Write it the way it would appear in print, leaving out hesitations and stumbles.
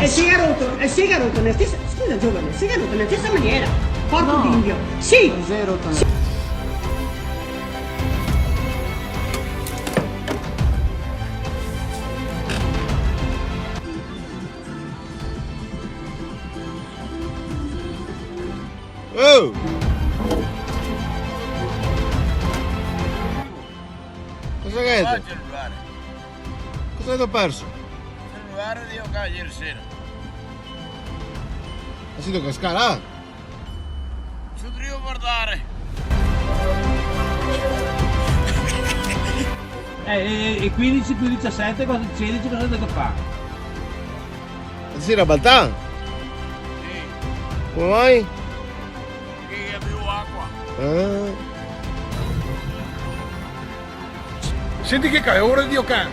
E si è rotto nella stessa... Scusa giovane, si è rotto nella stessa maniera. Porco d'indio. Sì. Si è rotto. Oh! Cosa Qua è? il cellulare. Cosa ti ho perso? Il cellulare di io qua ieri sera. Ha sido cascare? Ci devo guardare. E 15 più 17, 16 cosa devo fare? Si era baltà? Sì, Come mai? perché avevo acqua. Ah. Senti che è ora di Dio can.